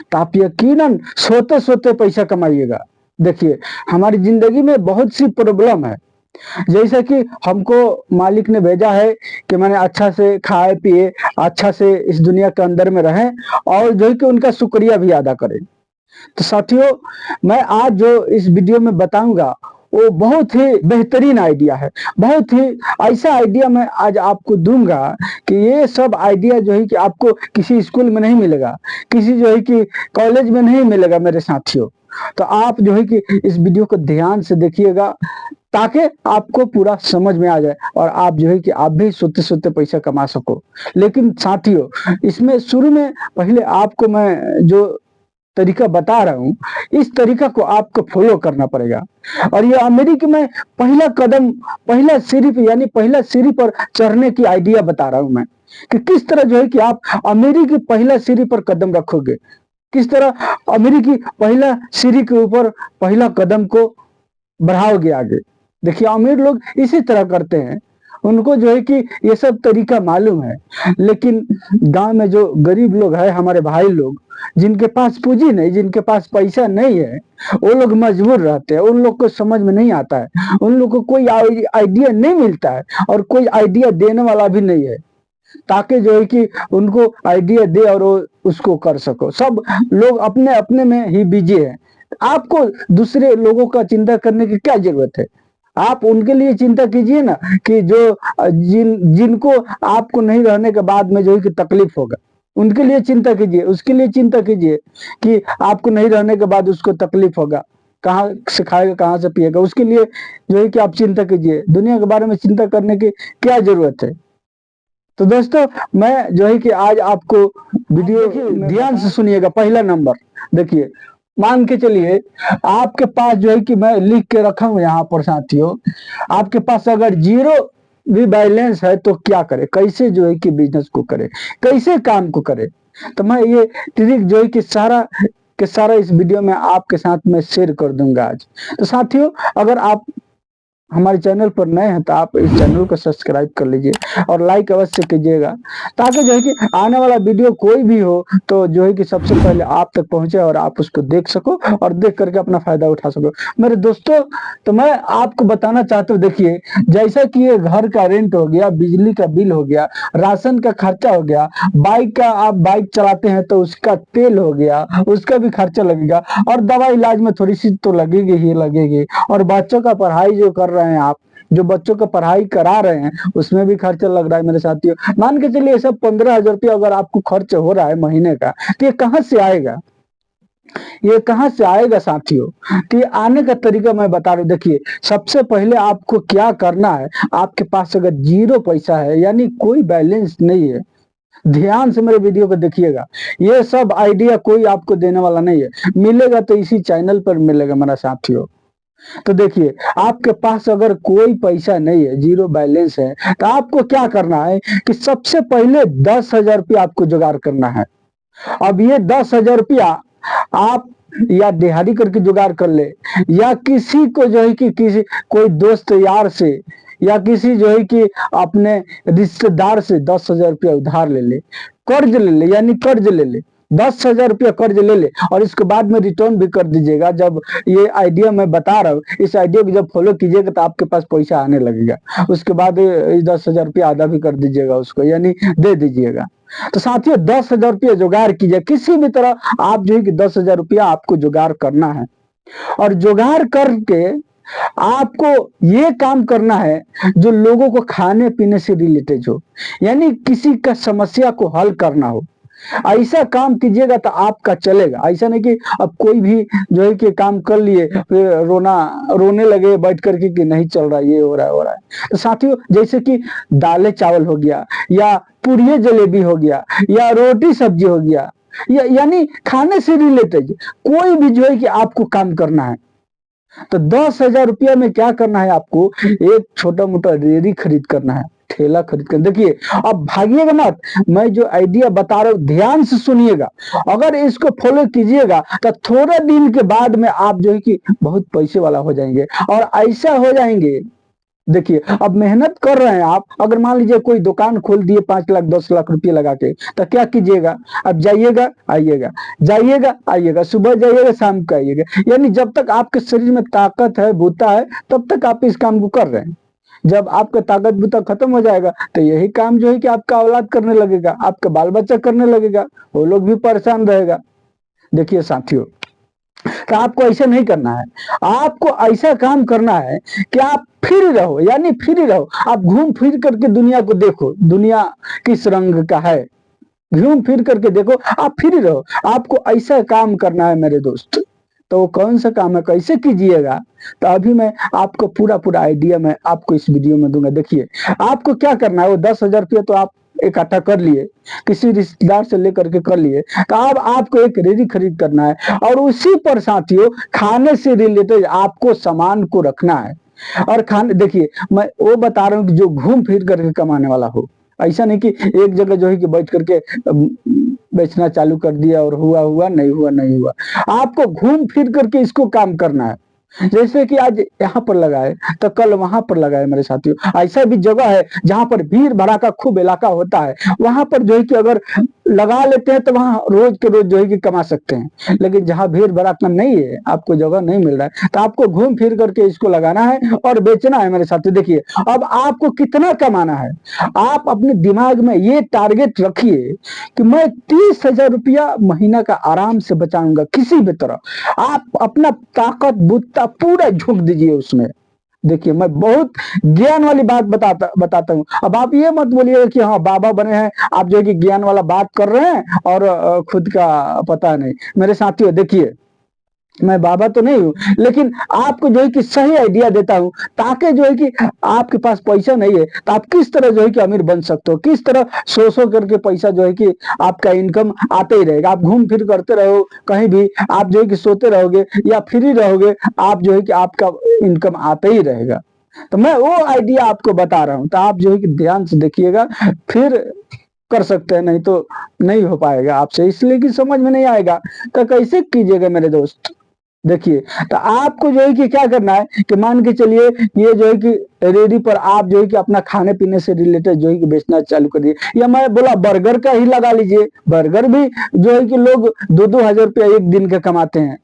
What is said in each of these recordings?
तो आप यकीनन सोते सोते पैसा कमाइएगा। देखिए, हमारी जिंदगी में बहुत सी प्रॉब्लम है, जैसे कि हमको मालिक ने भेजा है कि मैंने अच्छा से खाए पिए, अच्छा से इस दुनिया के अंदर में रहें और जो है कि उनका शुक्रिया भी अदा करें। तो साथियों, मैं आज जो इस वीडियो में बताऊंगा वो बहुत ही बेहतरीन आइडिया है, बहुत ही ऐसा आइडिया मैं आज आपको दूंगा कि ये सब आइडिया जो है कि आपको किसी स्कूल में नहीं मिलेगा, किसी जो है कि कॉलेज में नहीं मिलेगा मेरे साथियों। तो आप जो है कि इस वीडियो को ध्यान से देखिएगा ताकि आपको पूरा समझ में आ जाए और आप जो है कि आप भी सोते सोते पैसा कमा सको। लेकिन साथियों, इसमें शुरू में पहले आपको मैं जो तरीका बता रहा हूँ, इस तरीका को आपको फॉलो करना पड़ेगा। और ये अमेरिका में पहला कदम, पहला सीढ़ी यानी पहला सीढ़ी पर चढ़ने की आइडिया बता रहा हूँ मैं, कि किस तरह जो है कि आप अमेरिकी पहला सीढ़ी पर कदम रखोगे, किस तरह अमेरिकी पहला सीढ़ी के ऊपर पहला कदम को बढ़ाओगे आगे। देखिए, अमीर लोग इसी तरह करते हैं, उनको जो है कि ये सब तरीका मालूम है। लेकिन गांव में जो गरीब लोग हैं, हमारे भाई लोग, जिनके पास पूंजी नहीं, जिनके पास पैसा नहीं है, वो लोग मजबूर रहते हैं, उन लोग को समझ में नहीं आता है, उन लोग को कोई आइडिया नहीं मिलता है और कोई आइडिया देने वाला भी नहीं है ताकि जो है कि उनको आइडिया दे और वो उसको कर सको। सब लोग अपने अपने में ही बिजी है। आपको दूसरे लोगों का चिंता करने की क्या जरूरत है? आप उनके लिए चिंता कीजिए ना, कि जो जिनको आपको नहीं रहने के बाद में जो है कि तकलीफ होगा, उनके लिए चिंता कीजिए, उसके लिए चिंता कीजिए कि आपको नहीं रहने के बाद उसको तकलीफ होगा, कहाँ से खाएगा, कहाँ से पिएगा, उसके लिए जो है कि आप चिंता कीजिए। दुनिया के बारे में चिंता करने की क्या जरूरत है? तो दोस्तों, मैं जो है कि आज आपको वीडियो ध्यान से सुनिएगा। पहला नंबर देखिए, मान के चलिए आपके पास जो है कि मैं लिख के रखा हूं यहाँ पर साथियों, आपके पास अगर जीरो भी बैलेंस है तो क्या करे, कैसे जो है कि बिजनेस को करे, कैसे काम को करे। तो मैं ये ट्रिक जो है कि सारा के सारा इस वीडियो में आपके साथ में शेयर कर दूंगा आज। तो साथियों, अगर आप हमारे चैनल पर नए हैं तो आप इस चैनल को सब्सक्राइब कर लीजिए और लाइक अवश्य कीजिएगा, ताकि जो है कि आने वाला वीडियो कोई भी हो तो जो है कि सबसे पहले आप तक पहुंचे और आप उसको देख सको और देख करके अपना फायदा उठा सको। मेरे दोस्तों, तो मैं आपको बताना चाहता हूँ, देखिए, जैसा कि ये घर का रेंट हो गया, बिजली का बिल हो गया, राशन का खर्चा हो गया, बाइक का, आप बाइक चलाते हैं तो उसका तेल हो गया, उसका भी खर्चा लगेगा, और दवा इलाज में थोड़ी सी तो लगेगी ही लगेगी, और बच्चों का पढ़ाई जो कर रहे हैं आप, जो बच्चों को पढ़ाई करा रहे हैं, उसमें भी खर्चा लग रहा है मेरे साथियों। मान के चलिए सब 15,000 रुपया अगर आपको खर्च हो रहा है महीने का, तो ये कहां से आएगा? ये कहां से आएगा साथियों? तो ये आने का तरीका मैं बता रहा हूं। देखिए, सबसे पहले आपको क्या करना है, आपके पास अगर जीरो पैसा है यानी कोई बैलेंस नहीं है, ध्यान से मेरे वीडियो को देखिएगा, ये सब आइडिया कोई आपको देने वाला नहीं है, मिलेगा तो इसी चैनल पर मिलेगा मेरा साथियों। तो देखिए, आपके पास अगर कोई पैसा नहीं है, जीरो बैलेंस है, तो आपको क्या करना है कि सबसे पहले 10,000 रुपया आपको जुगाड़ करना है। अब ये 10,000 रुपया आप या दिहाड़ी करके जुगाड़ कर ले, या किसी को जो है कि किसी कोई दोस्त यार से या किसी जो है कि अपने रिश्तेदार से 10,000 रुपया उधार ले ले, कर्ज ले ले, यानी कर्ज ले ले, 10,000 रुपया कर्ज ले ले और इसके बाद में रिटर्न भी कर दीजिएगा। जब ये आइडिया मैं बता रहा हूँ, इस आइडिया को जब फॉलो कीजिएगा तो आपके पास पैसा आने लगेगा। उसके बाद 10,000 रुपया आधा भी कर दीजिएगा उसको, यानी दे दीजिएगा। तो साथियों, 10,000 रुपया जुगाड़ कीजिए, किसी भी तरह आप जो है कि 10,000 रुपया आपको जुगाड़ करना है, और जुगाड़ करके आपको ये काम करना है जो लोगों को खाने पीने से रिलेटेड हो, यानी किसी का समस्या को हल करना हो। ऐसा काम कीजिएगा तो आपका चलेगा। ऐसा नहीं कि अब कोई भी जो है कि काम कर लिए फिर रोने लगे बैठ करके कि नहीं चल रहा, ये हो रहा है, हो रहा है। तो साथियों, जैसे कि दालें चावल हो गया, या पूड़िये जलेबी हो गया, या रोटी सब्जी हो गया, यानी खाने से रिलेटेड कोई भी जो है कि आपको काम करना है। तो 10,000 रुपया में क्या करना है आपको, एक छोटा मोटा रेहड़ी खरीद करना है, ठेला खरीद कर। देखिए, अब भागिएगा मत, मैं जो आइडिया बता रहा हूँ ध्यान से सुनिएगा। अगर इसको फॉलो कीजिएगा तो थोड़े दिन के बाद में आप जो है कि बहुत पैसे वाला हो जाएंगे, और ऐसा हो जाएंगे देखिए अब मेहनत कर रहे हैं आप, अगर मान लीजिए कोई दुकान खोल दिए 5 लाख 10 लाख रुपये लगा के, तो क्या कीजिएगा? अब जाइएगा आइएगा, जाइएगा आइएगा, सुबह जाइएगा शाम को आइएगा, यानी जब तक आपके शरीर में ताकत है बूता है तब तक आप इस काम को कर रहे हैं। जब आपका ताकत बूता खत्म हो जाएगा तो यही काम जो है कि आपका औलाद करने लगेगा, आपका बाल बच्चा करने लगेगा, वो लोग भी परेशान रहेगा। देखिए साथियों, तो आपको ऐसा नहीं करना है, आपको ऐसा काम करना है कि आप फ्री रहो, यानी फ्री रहो, आप घूम फिर करके दुनिया को देखो, दुनिया किस रंग का है, घूम फिर करके देखो, आप फ्री रहो। आपको ऐसा काम करना है मेरे दोस्त, तो वो कौन सा काम है, कैसे कीजिएगा? तो अभी मैं आपको पूरा पूरा आइडिया मैं आपको इस वीडियो में दूंगा। देखिए आपको क्या करना है, वो 10,000 रुपया तो आप इकट्ठा कर लिए, किसी रिश्तेदार से लेकर के कर लिए, तो अब आपको एक रेडी खरीद करना है, और उसी पर साथियों खाने से रिलेटेड आपको सामान को रखना है। और खाने, देखिए मैं वो बता रहा हूँ कि जो घूम फिर करके कमाने वाला हो, ऐसा नहीं कि एक जगह जो है कि बैठ करके बेचना चालू कर दिया और हुआ हुआ नहीं हुआ नहीं हुआ। आपको घूम फिर करके इसको काम करना है, जैसे कि आज यहाँ पर लगाए तो कल वहां पर लगाए मेरे साथियों। ऐसा भी जगह है जहां पर भीड़ भड़ाका खूब इलाका होता है, वहां पर जो है कि अगर लगा लेते हैं तो वहां रोज के रोज जो है कि कमा सकते हैं। लेकिन जहां भीड़ भड़ाका नहीं है, आपको जगह नहीं मिल रहा है, तो आपको घूम फिर करके इसको लगाना है और बेचना है मेरे साथियों। देखिए अब आपको कितना कमाना है, आप अपने दिमाग में ये टारगेट रखिए कि मैं 30,000 रुपया महीना का आराम से बचाऊंगा किसी भी तरह। आप अपना ताकत बुत्ता पूरा झोंक दीजिए उसमें। देखिए मैं बहुत ज्ञान वाली बात बताता हूँ। अब आप ये मत बोलिए कि हाँ बाबा बने हैं, आप जो है कि ज्ञान वाला बात कर रहे हैं और खुद का पता नहीं। मेरे साथियों देखिए, मैं बाबा तो नहीं हूं, लेकिन आपको जो है कि सही आइडिया देता हूं, ताकि जो है कि आपके पास पैसा नहीं है तो आप किस तरह जो है कि अमीर बन सकते हो, किस तरह सो करके पैसा जो है कि आपका इनकम आते ही रहेगा। आप घूम फिर करते रहो कहीं भी, आप जो है कि सोते रहोगे या फ्री रहोगे, आप जो है कि आपका इनकम आते ही रहेगा। तो मैं वो आइडिया आपको बता रहा हूं, तो आप जो है कि ध्यान से देखिएगा, फिर कर सकते हैं, नहीं तो नहीं हो पाएगा आपसे, इसलिए कि समझ में नहीं आएगा तो कैसे कीजिएगा मेरे दोस्त। देखिए तो आपको जो है कि क्या करना है कि मान के चलिए ये जो है कि रेडी पर आप जो है कि अपना खाने पीने से रिलेटेड जो है कि बेचना चालू कर दिए, या मैं बोला बर्गर का ही लगा लीजिए। बर्गर भी जो है कि लोग 2-2 हजार रुपया एक दिन का कमाते हैं।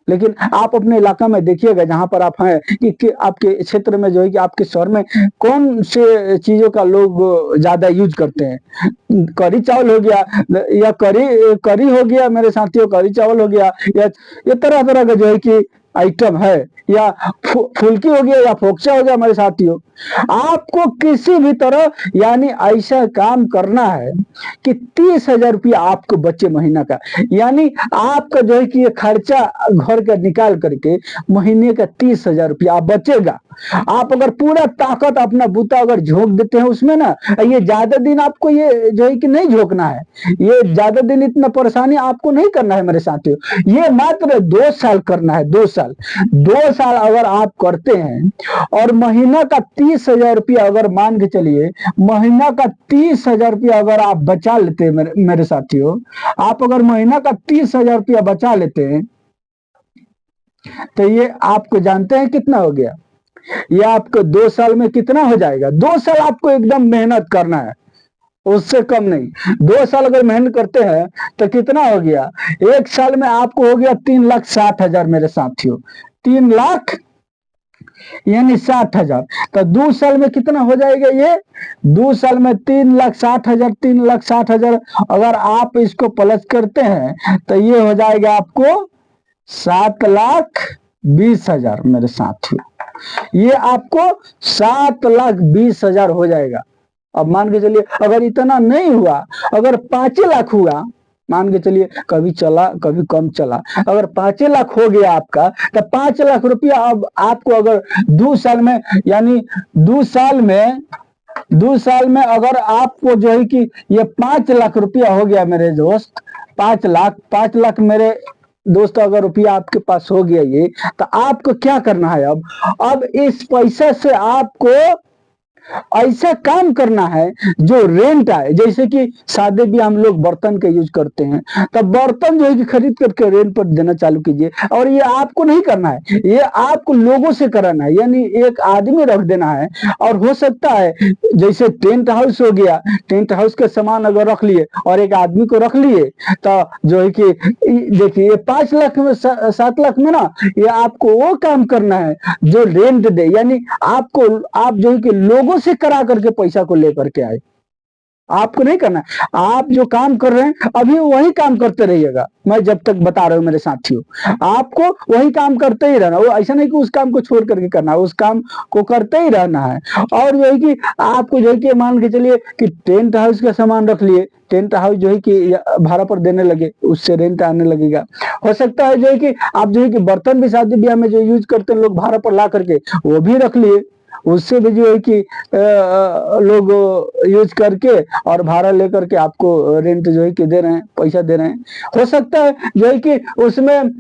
लेकिन आप अपने इलाका में देखिएगा जहां पर आप हैं कि आपके क्षेत्र में जो है कि आपके शहर में कौन से चीजों का लोग ज्यादा यूज करते हैं। करी चावल हो गया, या करी करी हो गया मेरे साथियों, करी चावल हो गया, या ये तरह तरह का जो है कि आइटम है, या फुल्की हो गया, या फोक्सा हो गया मेरे साथियों। आपको किसी भी तरह यानी ऐसा काम करना है कि 30,000 रुपया आपको बचे महीना का, यानी आपका जो है कि ये खर्चा घर का निकाल करके महीने का 30,000 रुपया बचेगा। आप अगर पूरा ताकत अपना बूता अगर झोंक देते हैं उसमें ना, ये ज्यादा दिन आपको ये जो है कि नहीं झोंकना है, ये ज्यादा दिन इतना परेशानी आपको नहीं करना है मेरे साथियों। ये मात्र 2 साल करना है, 2 साल। 2 साल अगर आप करते हैं और महीना का 30,000 रुपया अगर मान के चलिए, महीना का 30,000 रुपया अगर आप बचा लेते हैं मेरे साथियों, आप अगर महीना का 30,000 रुपया बचा लेते हैं तो ये आपको जानते हैं कितना हो गया? ये आपको 2 साल में कितना हो जाएगा? 2 साल आपको एकदम मेहनत करना है, उससे कम नहीं। 2 साल अगर मेहनत करते हैं तो कितना हो गया? 1 साल में आपको हो गया 3,60,000 मेरे साथियों, 3 लाख यानी 60,000। तो 2 साल में कितना हो जाएगा ये? 2 साल में 3,60,000, 3,60,000 अगर आप इसको प्लस करते हैं तो ये हो जाएगा आपको 7,20,000 मेरे साथियों। ये आपको 7,20,000 हो जाएगा। अब मान के चलिए अगर इतना नहीं हुआ, अगर 5 लाख हुआ, मान के चलिए कभी चला कभी कम चला, अगर 5 लाख हो गया आपका, तो 5 लाख रुपया अब आपको अगर 2 साल में, यानी 2 साल में अगर आपको जो है कि ये 5 लाख रुपया हो गया मेरे दोस्त, 5 लाख मेरे दोस्तों अगर रुपया आपके पास हो गया ये, तो आपको क्या करना है? अब इस पैसे से आपको ऐसा काम करना है जो रेंट आए। जैसे कि शादी भी हम लोग बर्तन का यूज करते हैं, तब बर्तन जो है कि खरीद करके रेंट पर देना चालू कीजिए। और ये आपको नहीं करना है, ये आपको लोगों से कराना है, यानी एक आदमी रख देना है। और हो सकता है जैसे टेंट हाउस हो गया, टेंट हाउस के सामान अगर रख लिए और एक आदमी को रख लिए, तो जो है कि देखिए 5 लाख में 7 लाख में ना, ये आपको वो काम करना है जो रेंट दे, यानी आपको आप जो है कि लोगों से करा करके पैसा को लेकर के आए। आपको नहीं करना है। आप जो काम कर रहे हैं अभी वही काम करते रहिएगा, मैं जब तक बता रहा हूं मेरे साथियों, आपको वही काम करते ही रहना। वो ऐसा नहीं कि उस काम को छोड़ करके करना, उस काम को करते ही रहना है। और जो है कि आपको जो है कि मान के चलिए कि टेंट हाउस का सामान रख लिए, टेंट हाउस जो है कि भाड़ा पर देने लगे, उससे रेंट आने लगेगा। हो सकता है जो है कि आप जो है कि बर्तन भी शादी ब्याह में जो यूज करते हैं लोग भाड़ा पर ला करके, वो भी रख लिए, उससे भी जो है कि लोग यूज करके और भाड़ा लेकर के आपको रेंट जो है कि दे रहे हैं, पैसा दे रहे हैं। हो सकता है जो है कि उसमें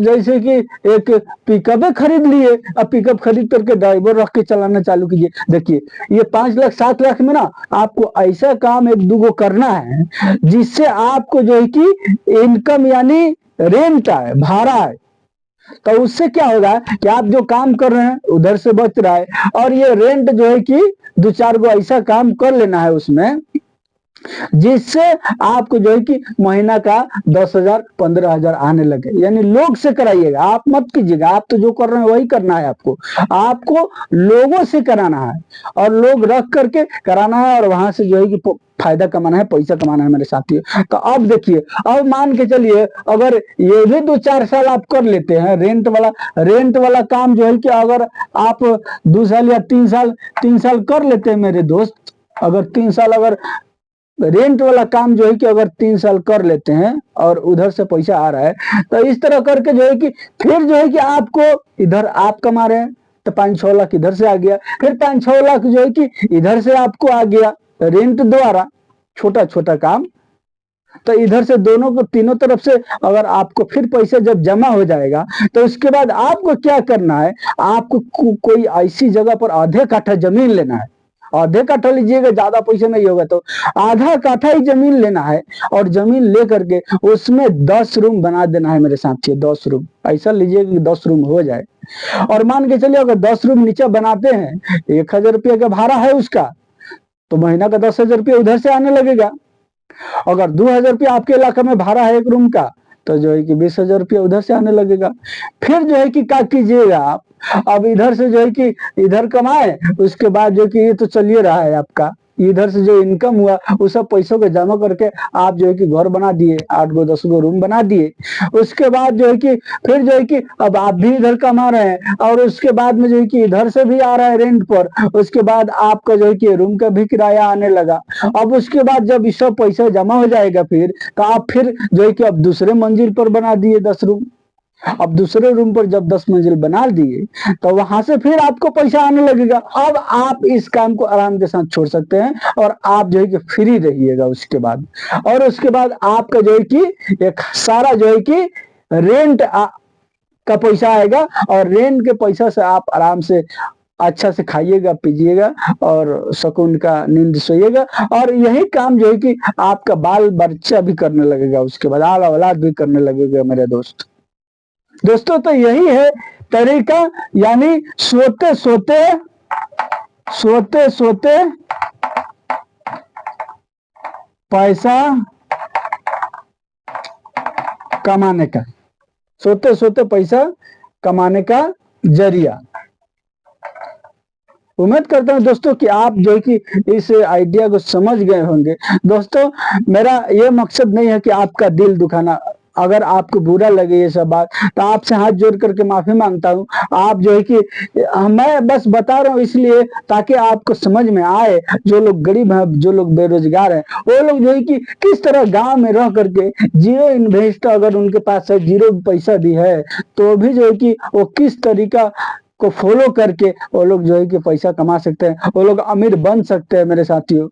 जैसे कि एक पिकअप खरीद लिए, अब पिकअप खरीद करके ड्राइवर रख के चलाना चालू कीजिए। देखिए ये 5 लाख 7 लाख में ना आपको ऐसा काम एक दूगो करना है जिससे आपको जो है कि इनकम यानी रेंट आए, भाड़ा आए। तो उससे क्या होगा कि आप जो काम कर रहे हैं उधर से बच रहा है, और ये रेंट जो है कि 2-4 गो ऐसा काम कर लेना है उसमें जिससे आपको जो है कि महीना का 10,000 15,000 आने लगे। यानी लोग से कराइएगा, आप मत कीजिएगा, आप तो जो कर रहे हैं वही करना है। आपको लोगों से कराना है और लोग रख करके कराना है, और वहां से जो है कि फायदा कमाना है, पैसा कमाना है मेरे साथियों। तो अब देखिए, अब मान के चलिए अगर ये भी 2-4 साल आप कर लेते हैं रेंट वाला काम जो है कि अगर आप 2 साल या 3 साल कर लेते हैं मेरे दोस्त, अगर 3 साल अगर रेंट वाला काम जो है कि अगर 3 साल कर लेते हैं और उधर से पैसा आ रहा है, तो इस तरह करके जो है कि फिर जो है कि आपको इधर आप कमा रहे हैं, तो 5-6 लाख इधर से आ गया, फिर 5-6 लाख जो है कि इधर से आपको आ गया रेंट द्वारा, छोटा छोटा काम। तो इधर से दोनों को तीनों तरफ से अगर आपको फिर पैसे जब जमा हो जाएगा, तो उसके बाद आपको क्या करना है, आपको कोई ऐसी जगह पर आधे काठा जमीन लेना है। आधे काठा लीजिएगा, ज्यादा पैसे नहीं होगा तो आधा काठा ही जमीन लेना है, और जमीन ले करके उसमें 10 रूम बना देना है मेरे साथियों। 10 रूम ऐसा लीजिएगा कि 10 रूम हो जाए। और मान के चलिए अगर 10 रूम नीचे बनाते हैं, 1,000 रुपया का भाड़ा है उसका, तो महीना का 10,000 रुपया उधर से आने लगेगा। अगर 2,000 रुपया आपके इलाके में भाड़ा है एक रूम का, तो जो है कि 20,000 रुपया उधर से आने लगेगा। फिर जो है कि क्या कीजिएगा आप, अब इधर से जो है कि इधर कमाए, उसके बाद जो कि ये तो चलिए रहा है आपका, इधर से जो इनकम हुआ उस सब पैसों को जमा करके आप जो है कि घर बना दिए, 8 गो 10 गो रूम बना दिए। उसके बाद जो है कि फिर जो है कि अब आप भी इधर कमा रहे हैं, और उसके बाद में जो है कि इधर से भी आ रहा है रेंट पर, उसके बाद आपका जो है कि रूम का भी किराया आने लगा। अब उसके बाद जब ये सब पैसा जमा हो जाएगा, फिर तो आप फिर जो है कि अब दूसरे मंजिल पर बना दिए 10 रूम। अब दूसरे रूम पर जब 10 मंजिल बना दिए, तो वहां से फिर आपको पैसा आने लगेगा। अब आप इस काम को आराम के साथ छोड़ सकते हैं, और आप जो है कि फ्री रहिएगा उसके बाद। और उसके बाद आपका जो है कि एक सारा जो है कि रेंट का पैसा आएगा, और रेंट के पैसा से आप आराम से अच्छा से खाइएगा पीजिएगा और सुकून का नींद सोइएगा। और यही काम जो है कि आपका बाल बच्चा भी करने लगेगा, उसके बाद आला औलाद भी करने लगेगा मेरे दोस्तों। तो यही है तरीका, यानी सोते सोते पैसा कमाने का, सोते सोते पैसा कमाने का जरिया। उम्मीद करता हूं दोस्तों कि आप जो है कि इस आइडिया को समझ गए होंगे। दोस्तों मेरा ये मकसद नहीं है कि आपका दिल दुखाना, अगर आपको बुरा लगे ये सब बात, तो आपसे हाथ जोड़ करके माफी मांगता हूँ। आप जो है कि मैं बस बता रहा हूँ इसलिए ताकि आपको समझ में आए, जो लोग गरीब हैं, जो लोग बेरोजगार हैं, वो लोग जो है कि किस तरह गांव में रह करके जीरो इन्वेस्ट, अगर उनके पास है, जीरो पैसा भी है, तो भी जो है कि वो किस तरीका को फॉलो करके वो लोग जो है कि पैसा कमा सकते हैं, वो लोग अमीर बन सकते हैं मेरे साथियों।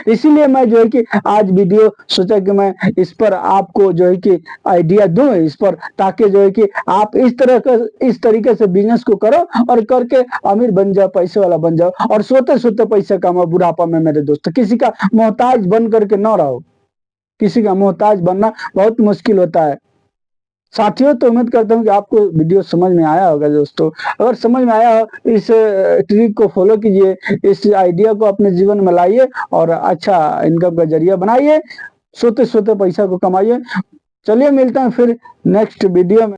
इसीलिए मैं जो है कि आज वीडियो सोचा कि मैं इस पर आपको जो है कि आइडिया दूं इस पर, ताकि जो है कि आप इस तरीके से बिजनेस को करो और करके अमीर बन जाओ, पैसे वाला बन जाओ और सोते सोते पैसे कमाओ बुढ़ापा में। मेरे दोस्त, किसी का मोहताज बन करके न रहो। किसी का मोहताज बनना बहुत मुश्किल होता है। साथियों, तो उम्मीद करता हूँ कि आपको वीडियो समझ में आया होगा। दोस्तों, अगर समझ में आया हो, इस ट्रिक को फॉलो कीजिए, इस आइडिया को अपने जीवन में लाइए और अच्छा इनकम का जरिया बनाइए, सोते सोते पैसा को कमाइए। चलिए मिलते हैं फिर नेक्स्ट वीडियो में।